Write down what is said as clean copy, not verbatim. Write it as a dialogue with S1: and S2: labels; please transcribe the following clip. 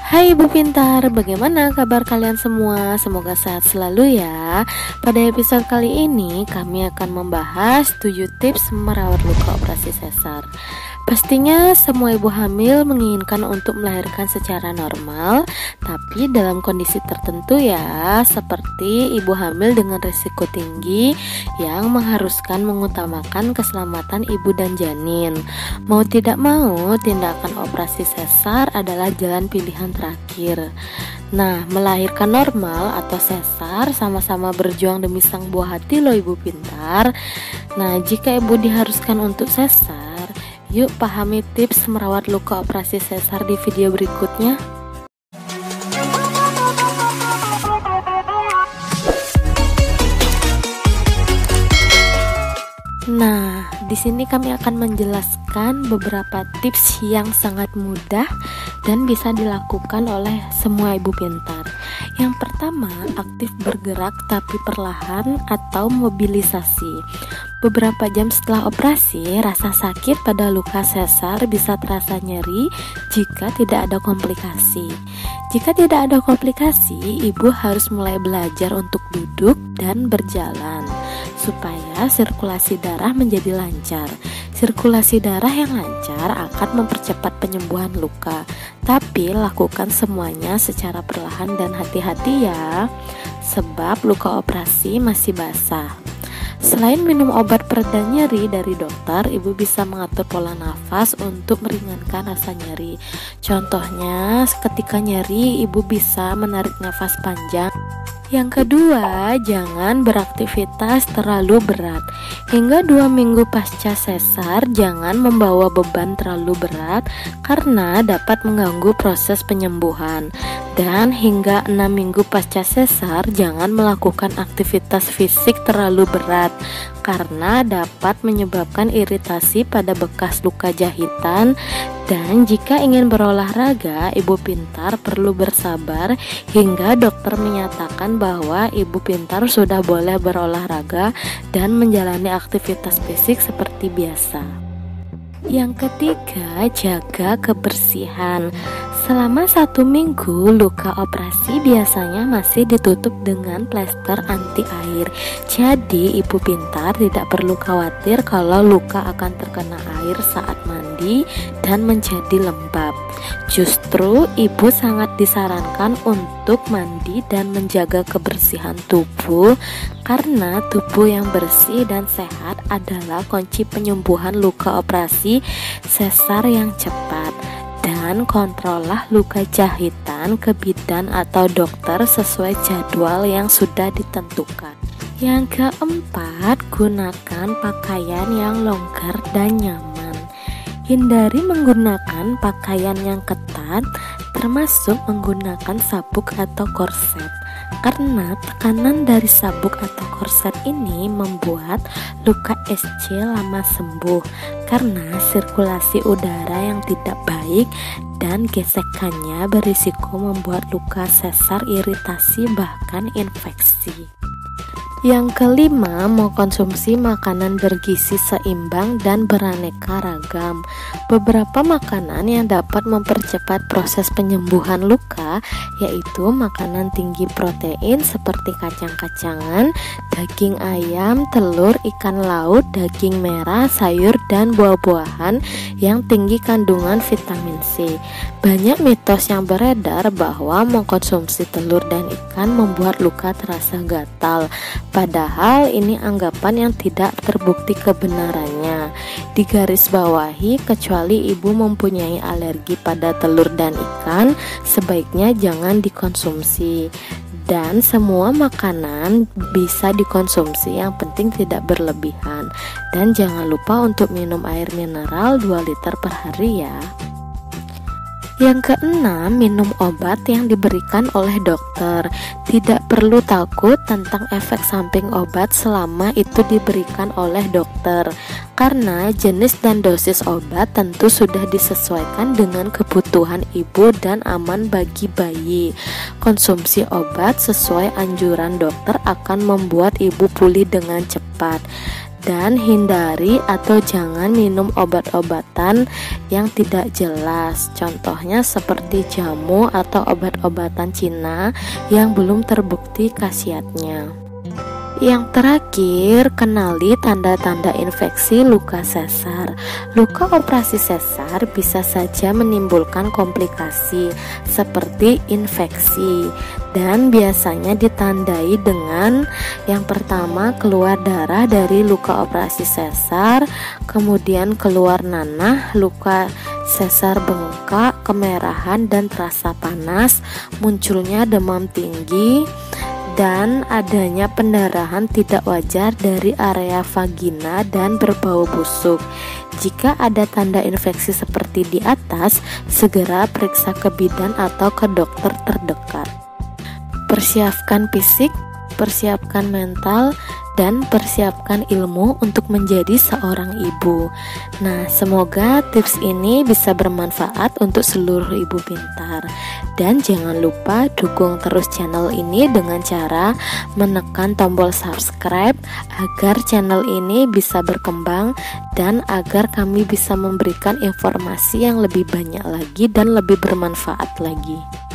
S1: Hai Ibu Pintar, bagaimana kabar kalian semua? Semoga sehat selalu ya. Pada episode kali ini kami akan membahas 7 tips merawat luka operasi sesar. Pastinya semua ibu hamil menginginkan untuk melahirkan secara normal, tapi dalam kondisi tertentu ya, seperti ibu hamil dengan risiko tinggi yang mengharuskan mengutamakan keselamatan ibu dan janin. Mau tidak mau, tindakan operasi sesar adalah jalan pilihan terakhir. Nah, melahirkan normal atau sesar sama-sama berjuang demi sang buah hati loh Ibu Pintar. Nah, jika ibu diharuskan untuk sesar, yuk pahami tips merawat luka operasi sesar di video berikutnya. Nah, di sini kami akan menjelaskan beberapa tips yang sangat mudah dan bisa dilakukan oleh semua ibu pintar. Yang pertama, aktif bergerak tapi perlahan atau mobilisasi. Beberapa jam setelah operasi, rasa sakit pada luka sesar bisa terasa nyeri jika tidak ada komplikasi. Jika tidak ada komplikasi, ibu harus mulai belajar untuk duduk dan berjalan supaya sirkulasi darah menjadi lancar. Sirkulasi darah yang lancar akan mempercepat penyembuhan luka. Tapi lakukan semuanya secara perlahan dan hati-hati ya, sebab luka operasi masih basah. Selain minum obat pereda nyeri dari dokter, ibu bisa mengatur pola nafas untuk meringankan rasa nyeri. Contohnya, ketika nyeri, ibu bisa menarik nafas panjang. Yang kedua, jangan beraktivitas terlalu berat. Hingga 2 minggu pasca sesar, jangan membawa beban terlalu berat karena dapat mengganggu proses penyembuhan. Dan hingga 6 minggu pasca sesar, jangan melakukan aktivitas fisik terlalu berat karena dapat menyebabkan iritasi pada bekas luka jahitan. Dan jika ingin berolahraga, ibu pintar perlu bersabar hingga dokter menyatakan bahwa ibu pintar sudah boleh berolahraga dan menjalani aktivitas fisik seperti biasa. Yang ketiga, jaga kebersihan. Selama 1 minggu, luka operasi biasanya masih ditutup dengan plester anti air. Jadi, ibu pintar tidak perlu khawatir kalau luka akan terkena air saat mandi dan menjadi lembab. Justru, ibu sangat disarankan untuk mandi dan menjaga kebersihan tubuh karena tubuh yang bersih dan sehat adalah kunci penyembuhan luka operasi sesar yang cepat. Dan kontrollah luka jahitan ke bidan atau dokter sesuai jadwal yang sudah ditentukan. Yang keempat, gunakan pakaian yang longgar dan nyaman. Hindari menggunakan pakaian yang ketat, termasuk menggunakan sabuk atau korset, karena tekanan dari sabuk atau korset ini membuat luka SC lama sembuh karena sirkulasi udara yang tidak baik, dan gesekannya berisiko membuat luka sesar iritasi bahkan infeksi. Yang kelima, mengkonsumsi makanan bergizi seimbang dan beraneka ragam. Beberapa makanan yang dapat mempercepat proses penyembuhan luka yaitu makanan tinggi protein seperti kacang-kacangan, daging ayam, telur, ikan laut, daging merah, sayur, dan buah-buahan yang tinggi kandungan vitamin C. Banyak mitos yang beredar bahwa mengkonsumsi telur dan ikan membuat luka terasa gatal. Padahal ini anggapan yang tidak terbukti kebenarannya. Digarisbawahi, kecuali ibu mempunyai alergi pada telur dan ikan, sebaiknya jangan dikonsumsi. Dan semua makanan bisa dikonsumsi, yang penting tidak berlebihan. Dan jangan lupa untuk minum air mineral 2 liter per hari ya. Yang keenam, minum obat yang diberikan oleh dokter. Tidak perlu takut tentang efek samping obat selama itu diberikan oleh dokter, karena jenis dan dosis obat tentu sudah disesuaikan dengan kebutuhan ibu dan aman bagi bayi. Konsumsi obat sesuai anjuran dokter akan membuat ibu pulih dengan cepat. Dan hindari atau jangan minum obat-obatan yang tidak jelas. Contohnya seperti jamu atau obat-obatan Cina yang belum terbukti khasiatnya. Yang terakhir, kenali tanda-tanda infeksi luka sesar. Luka operasi sesar bisa saja menimbulkan komplikasi seperti infeksi dan biasanya ditandai dengan yang pertama keluar darah dari luka operasi sesar, kemudian keluar nanah, luka sesar bengkak, kemerahan dan terasa panas, munculnya demam tinggi, dan adanya pendarahan tidak wajar dari area vagina dan berbau busuk. Jika ada tanda infeksi seperti di atas, segera periksa ke bidan atau ke dokter terdekat. Persiapkan fisik, persiapkan mental, dan persiapkan ilmu untuk menjadi seorang ibu. Nah, semoga tips ini bisa bermanfaat untuk seluruh ibu pintar. Dan jangan lupa dukung terus channel ini dengan cara menekan tombol subscribe agar channel ini bisa berkembang dan agar kami bisa memberikan informasi yang lebih banyak lagi dan lebih bermanfaat lagi.